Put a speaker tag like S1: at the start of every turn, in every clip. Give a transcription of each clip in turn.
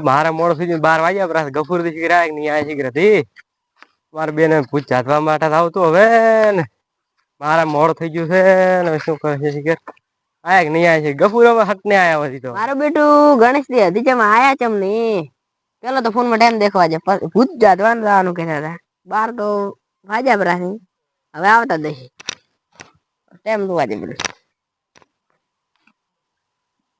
S1: મારા મોડ સુધી 12 વાગ્યા પર ગફુર થી શીખરા નહીં આ શીખરા થી મારા બેન પૂછ જાતવા માટે આવતું હવે ને મારા મોડ થઈ ગયું છે ને શું કરે છે શીખર આયા કે નહીં આયા છે ગફુરમાં હક ને આયા હતી તો
S2: મારો બેટું ગણેશ થી હજી ચમ આયા ચમ નહીં પેલો તો ફોન માં ટાઈમ દેખવા છે ભૂત જાતવાનું જવાનું કહેતા હતા 12 તો વાગ્યા પર હવે આવતા દે ટાઈમ જોવા દે પેલું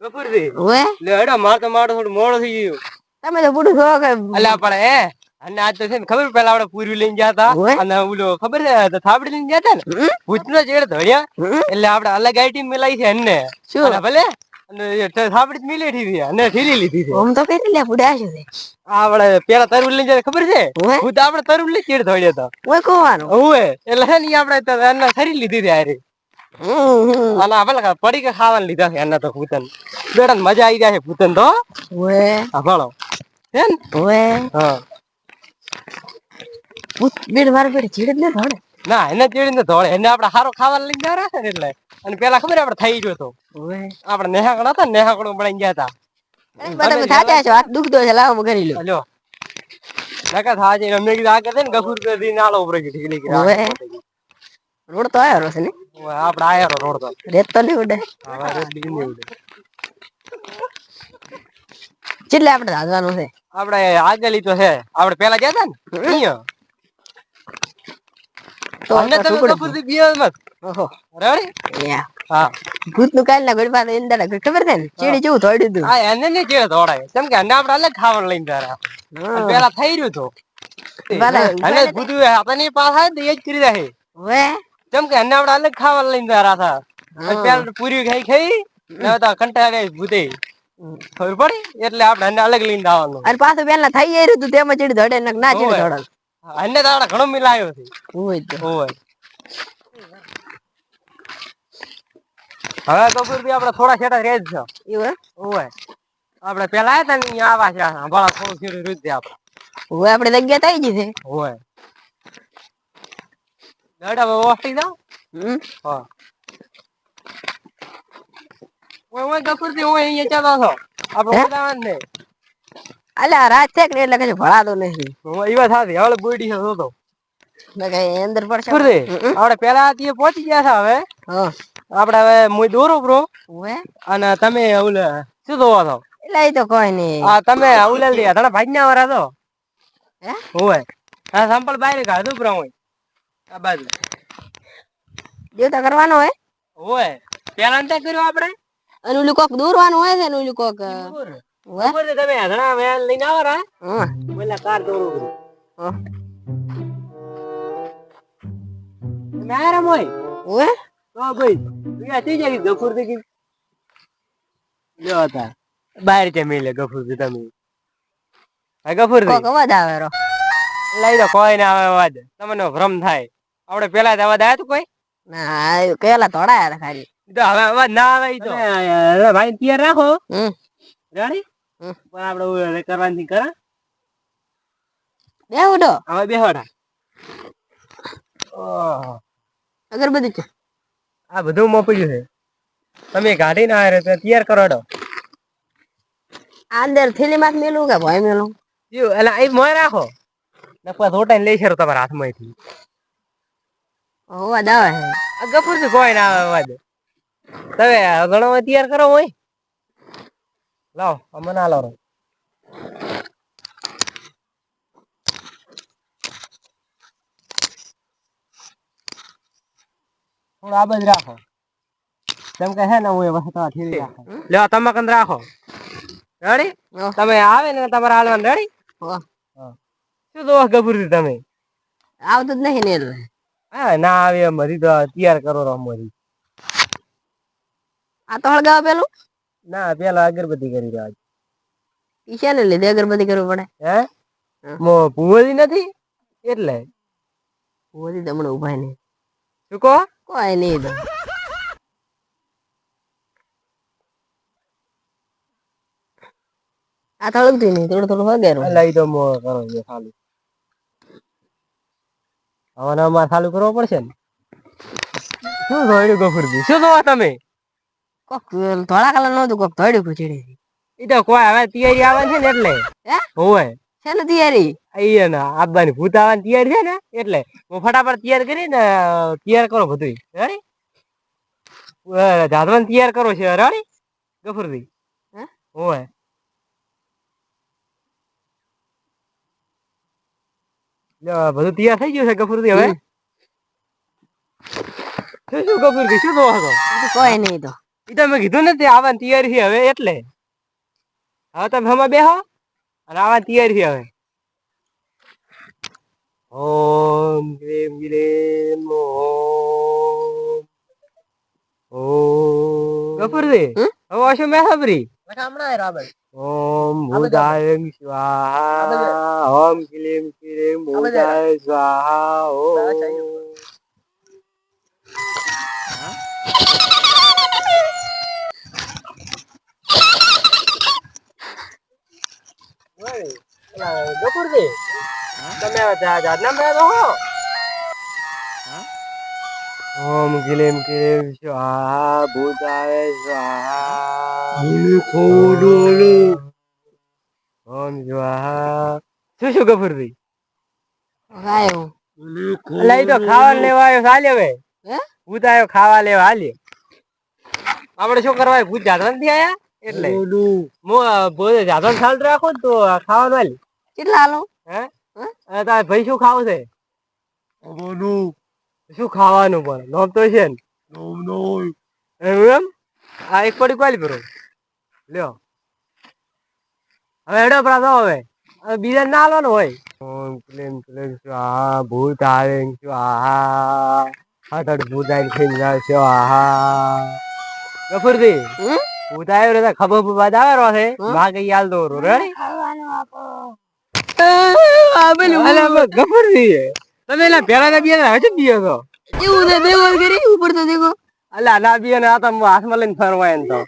S1: ગફુર થી
S2: ઓએ
S1: લે હેડો માર તો થોડું મોડું થઈ ગયું
S2: તમે તો બુડું છો કે
S1: અલ્યા પણ અને આજ તો છે ને ખબર પેલા આપણે પૂરી લઈને ગયા હતા અને ઓલો ખબર છે થાબડી લઈને ગયા હતા ને ભૂતનો ચેડ ધોળ્યા એટલે આપણે અલગ આઈટમ મિલાઈ છે એને શું ભલે અને થાબડી મિલી થી અને ઠીલી લીધી છે
S2: આમ તો કઈ લે બુડા છે
S1: આપણે પેલા તરવું લઈને જાય ખબર છે ભૂત આપણે તરવું લઈ ચેડ ધોળ્યો હતો
S2: ઓય કોવાનું
S1: ઓએ એટલે હે ને આપણે એને ખરી લીધી હતી આરે અને આપણે પડી કે ખાવાનું લીધા છે એના તો ભૂતન બેડા મજા આવી જાય છે ભૂતન તો
S2: ઓએ
S1: હા ભણો હે ને
S2: ઓએ
S1: હા
S2: ભૂત બેડ મારે બેડ ચીડ ને ધોડે
S1: ના એને ચીડીને ધોળે એને આપણે સારો ખાવા લઈને ગયા રાખે ને એટલે અને પેલા ખબર આપણે થઈ ગયો તો આપણે નેહાકડા હતા નેહાકડો બનાવી ગયા હતા
S2: તમે થાતા છો હાથ દુખતો છે લાવો કરી લો
S1: લ્યો નકા થાજે અમે કીધું આ કરે ને ગફુર કરી નાળો ઉપર ઢીકલી કરી
S2: રોડ તો આયો છે ને
S1: આપણે આયો રોડ તો
S2: રેત તો નહીં ઉડે
S1: હવે રેત બી નહીં ઉડે
S2: કેટલે આપણે દાદવાનું છે
S1: આપણે આગળી તો છે આપણે પેલા ગયા હતા ને અહીંયા તો અમને તમે ગફુર થી બીયો મત ઓહો રેડી હા
S2: ભૂત નું કાલ ના ગોળ પાસે અંદર ખબર છે ને ચીડી જેવું થોડ્યું હતું
S1: હા એને નહીં ચીડે ધોડાય કેમ કે એને આપણે અલગ ખાવાનું લઈને ગયા પેલા થઈ રહ્યું તો અને ભૂત આપણી પાસે એ જ કરી રહે
S2: વે
S1: કેમ કે એને આપણે અલગ ખાવાનું લઈને ગયા હતા પેલા પૂરી ખાઈ તો કંટાળે ભૂતે ખબર પડી એટલે આપણે એને અલગ લઈને આવવાનું
S2: અને પાછું પેલા થઈ રહ્યું હતું તેમાં ચીડી ધોડે ના ચીડી ધોડે
S1: એને તો આપણે ઘણો મિલાયો છે
S2: હોય
S1: હવે ગફુર થી આપણે થોડા છેટા રેજ છે એવું હોય આપણે પેલા આવ્યા હતા ને આવા છે ભલા થોડું છેડું રૂજ દે આપણે
S2: હોય આપણે જગ્યા થઈ ગઈ છે
S1: હોય દાડા ઓફી જાવ હા ઓય ગફુર થી હું અહીંયા ચાલો છો આપણે જવાનું ને
S2: અલ્યા રાત છે કે એટલે કઈ ભળાતો નથી
S1: હું ઈવા થાતી હવે બોડી છે તો
S2: અંદર પડશે
S1: આપણે પેલા ત્યાં પહોંચી ગયા છે હવે આપડે હવે મુઈ દોરો બ્રો અને તમે ઓલે શું જોવો છો
S2: એટલે એ તો કોઈ નઈ
S1: હા તમે ઓલે લે ધડા ભાજના વાળા તો હે હોય હા સંપલ બહાર કાઢું બ્રો હું આ બાજુ
S2: દેવતા કરવાનો
S1: હોય પેલા અંતે કર્યો આપણે
S2: અને ઓલું કોક દોરવાનું હોય છે ને ઓલું કોક
S1: તમે ધડા વેલ લઈને આવો રા ઓલા કાર દોરો મેરા મોય
S2: ઓએ
S1: તો ભાઈ તું થઈ જાય ગફુર થી લ્યો હતા બહાર કે મિલે ગફુર થી તમે આ ગફુર થી
S2: કોક અવાજ આવે રો
S1: લઈ તો કોઈ ના આવે અવાજ તમને ભ્રમ થાય આપણે પેલા જ અવાજ આવ્યો તો કોઈ
S2: ના પેલા થોડા હતા ખાલી
S1: તો હવે અવાજ ના આવે તો ભાઈ તૈયાર રાખો રેડી પણ આપણે કરવાની કરા
S2: બે ઉડો
S1: હવે બેહડા ઓહો
S2: અગરબત્તી છે
S1: આ બધું મોપડ્યું છે તમે ગાડી ના આવે તો તૈયાર કરો
S2: અંદર થેલી માં મેલું કે ભાઈ મેલું
S1: એટલે એ મોય રાખો નકવા થોટા લઈ શરો તમારા હાથમાંથી
S2: અવાજ આવે
S1: આ ગફુર થી કોઈ ના આવે અવાજ તમે ઘણો તૈયાર કરો હોય લાવ અમને ના લો થોડું આ બાજુ રાખો તેમ કે હે ને હું વસ્તુ ઠીરી રાખો લ્યો તમે કંદ રાખો રેડી તમે આવે ને તમારે હાલવાનું રેડી શું દો ગફુર થી તમે
S2: આવતું જ નહીં ને
S1: હા ના આવે મરી તો તૈયાર કરો રો મરી
S2: આ તો હળગાવ પેલું
S1: ના પેલા અગરબત્તી કરી રહ્યા
S2: ઈ છે ને લીધે અગરબત્તી કરવી પડે
S1: હે મો પુવલી નથી એટલે
S2: પુવલી તમને ઉભા નહીં
S1: શું કહો
S2: કોઈ નહીં તો આ થોડુંક નહીં થોડું થોડું વગેરે
S1: લઈ તો મો કરો છે ખાલી હવે અમારે ચાલુ કરવો પડશે ને શું જોયું ગફુરજી શું જોવા તમે
S2: કોક ધોળા કલર નું હતું કોક ધોળ્યું ખીચડી
S1: ઈ તો કોઈ હવે તૈયારી આવે છે ને એટલે
S2: હે
S1: હોય
S2: શેની તૈયારી
S1: અહીંયા આબાની ભૂત આવવાની તૈયારી છે ને એટલે હું ફટાફટ તૈયાર કરી ને તૈયાર કરો બધું રેડી જાદવાન તૈયાર કરો છે રેડી ગફુરજી
S2: હે
S1: હોય બધું તૈયાર થઈ ગયું છે ગફુરજી હવે શું ગફુરજી શું કહો છો
S2: કોઈ નહીં તો
S1: ઈ તો મેં કીધું ને તે આવવાની તૈયારી છે હવે એટલે હવે તમે હમણાં બેહો અને આવવાની તૈયારી છે હવે ઓમ ગ્રીમ ગ્રીમ ઓમ ઓમ ગફુરજી હવે શું મેં ખબરી ઓમ ભૂતાય સ્વાહા ઓમ ક્લીમ ક્લીમ ભૂતાય સ્વાહા ઓમ ગફુરજી તમે જાદના મેં રહો ઓમ ક્લીમ ક્લીમ સ્વાહા ભૂતાય સ્વાહા ઓમ સ્વાહા શું ગફુરજી
S2: ગાયો
S1: લઈ તો ખાવા લેવા આવ્યો ચાલે હવે
S2: હે
S1: ભૂત આવ્યો ખાવા લેવા હાલે આપડે શું કરવા ભૂત જાદવા નથી આયા એટલે હું જાદવા ચાલુ રાખો ને તો ખાવાનું હાલી
S2: કેટલા હાલો
S1: હે તારે ભાઈ શું ખાવું છે શું ખાવાનું પણ નોમ તો છે ને એમ આ એક પડી કોલી ભરો લ્યો હવે હેડો પ્રાતો હવે બીજા ના હાલવાનું હોય ઓમ ક્લીમ ક્લીમ સ્વાહા ભૂત આવે સ્વાહા હાથડ ભૂત આવી થઈ જાય સ્વાહા ગફુરજી ભૂત આવ્યો રે ખબર બાદ આવે છે માં કઈ હાલ દો રેડી ગફુરજી તમે એલા પેલા ના બિયા હજુ બીયો છો
S2: એવું છે દેવો કરી ઉપર તો દેખો
S1: અલા ના બિયા ને આ તો હાથમાં લઈને ફરવા એમ તો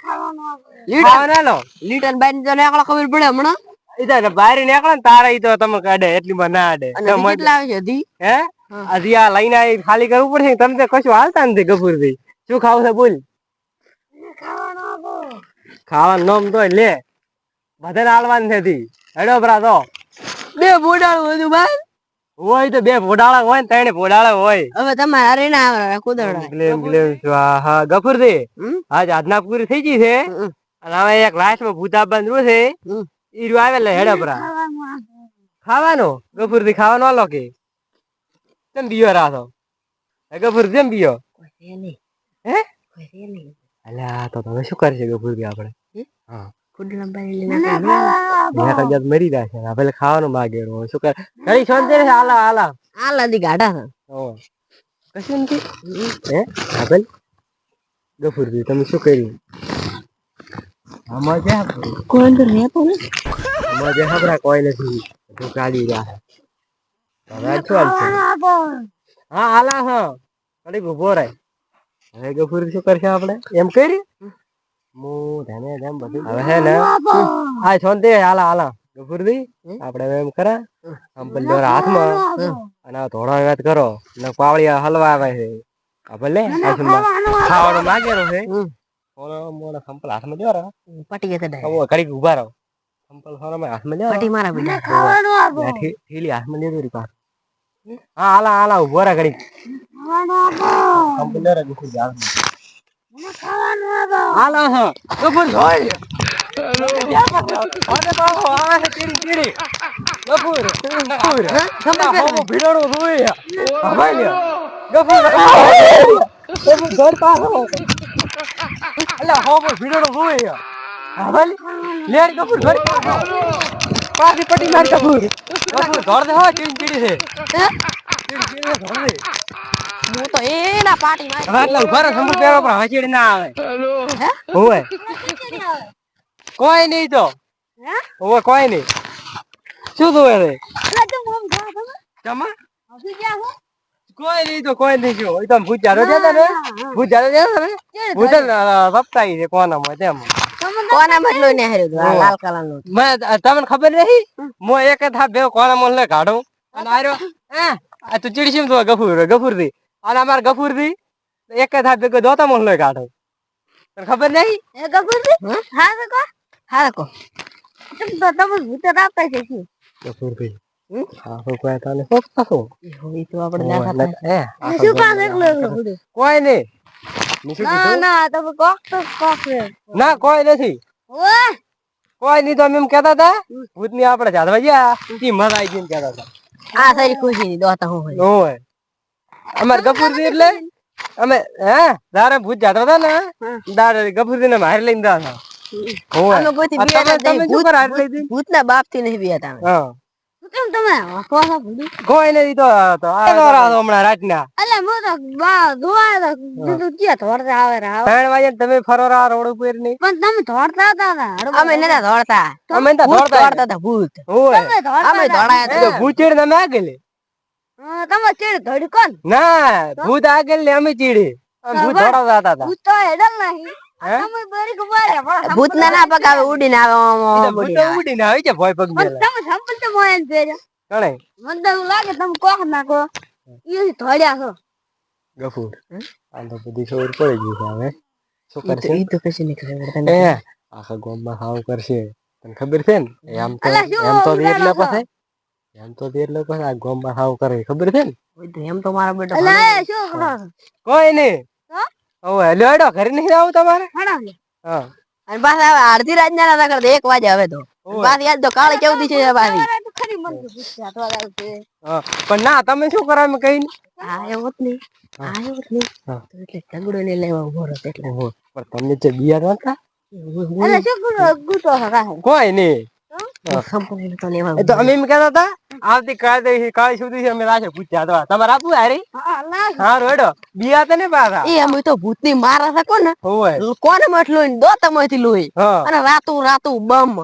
S2: લીટર બાઈ તો એકલા ખબર પડે હમણાં
S1: ઈધર બહાર નીકળે ને તારે ઈ તો તમે કાઢે એટલી માં ના આડે
S2: કેટલા આવે છે હજી
S1: હે હજી આ લઈને આવી ખાલી કરવું પડશે તમે તો કશું હાલતા નથી ગફુરજી શું ખાવું છે બોલ ખાવાનું નોમ તો લે બધાને હાલવાનું નથી હેડો ભરા તો
S2: બે બોડાળું હતું બાર
S1: હોય તો બે ભોડાળા હોય ને ત્રણે ભોડાળા હોય
S2: હવે તમારે અરે ના આવે કુદરડા
S1: ગ્લેમ ગ્લેમ સ્વાહા ગફુરજી આજ આજના પૂરી થઈ ગઈ છે અને હવે એક લાસ્ટ માં ભૂતા બંધરું છે ઈ રહ્યું આવેલા હેડા પરા ખાવાનો ગફુરજી ખાવાનો આલો કે કેમ બીયો રાતો ગફુર કેમ બીયો હે અલ્યા તો તમે શું કરશે ગફુરજી આપણે હા મરી જાય છે પેલા ખાવાનું માગે શું કરે ઘડી શાંતિ રહે આલા આલા
S2: આલા દી ગાડા છે
S1: કશું નથી હે આપેલ ગફુરજી તમે શું કર્યું આમાં જ્યાં
S2: કોઈ તો રહેતો ને
S1: આમાં જ્યાં આપડા કોઈ નથી તું કાઢી રહ્યા હવે શું હાલશે હા આલા હા કડીક ઉભો રહે હવે ગફુરજી શું કરશે આપણે એમ કરી હું ધેમે ધેમ બધું હવે હે ને આ શાંતિ આલા આલા ગફુરજી આપણે એમ કરા અંબલ દોરા હાથમાં અને થોડો વાત કરો ને પાવળિયા હલવા આવે છે ભલે ખાવાનું માગેલો છે મોડા સંપલ હાથમાં દેવા
S2: પટી ગયા તા
S1: ઘડીક ઉભા રહો સંપલ હાથમાં દેવા
S2: પટી મારા બીજા
S1: ઠેલી હાથમાં લેજો રી પાસ હા આલા આલા ઉભો રહે ઘડીક સંપલ દોરા ગુસી જાવ આલા હા ગફુર હોય અરે બાબો આવે છે તીડી તીડી ગફુર ગફુર હો ભીડોડો રોય હવે લ્યો ગફુર ગફુર ઘર પાછો અલા હો ભીડોડો રોય હવે લેર ગફુર ઘર પાછી પટી માર ગફુર ગફુર ઘર દે હો તીડી તીડી છે તીડી તીડી ઘર દે
S2: હું તો એના પાટી મારી
S1: હવે એટલે ઉભા રહો સંભળ પેરો પર હચીડી ના આવે
S2: હે
S1: હોય કોઈ નહીં તો હવે કોઈ નહીં શું જોવે છે કોઈ નહીં તો કોઈ નહીં જો તો ભૂત જાડો જતા ને ભૂત જાડો જતા ને ભૂત વપતાઈ છે કોનામાં તેમ
S2: કોના મતલો ને હાર્યો લાલ કલર નો
S1: મેં તમને ખબર નહીં હું એક થા બે કોનામાં લે કાઢું અને આર્યો આ તું ચીડશીમ તો ગફુરથી અને અમાર ગફુરથી એક થા ભેગો દોતા મોલ લે કાઢું તને ખબર નહીં
S2: એ ગગુરજી હા કાકા હારે કો તમે ભૂત આપતા છે શું
S1: ગફુરભાઈ હા તો કોઈ તને સોચતા છો
S2: એ તો આપણે ના ખાતા
S1: શું કામ એકલો કોઈ નહીં
S2: ના ના તમે કોક તો કોક
S1: ના કોઈ નથી
S2: ઓય
S1: કોઈ નહીં તો અમે એમ કહેતા હતા ભૂતની આપણે જાદવા ગયા ઈ મજા આવી ગઈ કહેતા હતા
S2: આ સારી ખુશી ની દોતા હું
S1: ઓય અમાર ગફુરજી એટલે અમે હે દારે ભૂત જાતો હતા ને દારે ગફુરજી ને મારી લઈને જાતા
S2: અમે કોઈ થી
S1: તમે શું કર હારી લઈ
S2: ભૂત ના બાપ થી નહીં બેતા
S1: હા
S2: કેમ તમે કોસા ભૂત
S1: કોઈ નહીં તો આ હમણાં રાતના
S2: અલે મો તો બા દોવા તો ક્યાં ધોડતા આવે રા
S1: 3 વાગે તમે ફરો રા રોડ ઉપર ની
S2: પણ તમે ધોડતા હતા અમે નતા ધોડતા
S1: અમે તો
S2: ધોડતા હતા ભૂત
S1: ઓય
S2: તમે ધોડતા
S1: અમે ધોડાયા તો ભૂત ચીડ તમે આગળ
S2: તમે ચીડ ધોડી કોણ
S1: ના ભૂત આગળ ને અમે ચીડી ભૂત ધોડાવતા હતા
S2: ભૂત તો હેડલ નહીં તમે બરી ગુવારે ભૂત ના પગાવે ઉડીને આવે
S1: ભૂત ઉડીને આવી છે ભોય પગ મેલા
S2: તમે સંપલ તો મોયન પેરે
S1: કણે
S2: મને તો લાગે તમે કોક નાખો ઈ ધોડ્યા છો
S1: ગફુર આ તો બધી ખબર પડી ગઈ છે હવે શું કરશે
S2: ઈ તો કશી નહીં ખબર
S1: એ આખા ગામમાં હાવ કરશે તને ખબર છે ને એમ તો દેર લે પાસે આ ગામમાં હાવ કરે ખબર છે ને
S2: એમ તો મારા બેટા અલે શું કરો
S1: કોઈ નહીં ઓય લેડો ઘરે નહીં આવું તમારે હા
S2: અને બસ હવે અડધી રાત ના ના કરતો 1 વાગે હવે તો બસ યાદ તો કાલે કેવું દી છે બારી ખરી મન તો પૂછ્યા તો આવે છે
S1: પણ ના તમે શું કરો એમ કઈ
S2: આ એવું જ નહીં આ એવું જ નહીં તો એટલે ઝઘડો ને લેવા ઉભો રહો એટલે
S1: પણ તમને જે બિયાર નતા
S2: અલે શું કરો ગુટો હરા
S1: કોઈ નહીં
S2: સંપૂર્ણ તો લેવા
S1: એ તો અમે એમ કહેતા હતા આવતી કાલે સુધી અમે રાશે પૂછ્યા તો તમારે આપવું હારી હા રોડો બિયા તો ને પાછા
S2: એ અમે તો ભૂતની મારા છે કોને
S1: હોય
S2: કોને મત લોઈ દો તમાંથી લોઈ
S1: હા
S2: અને રાતું બમ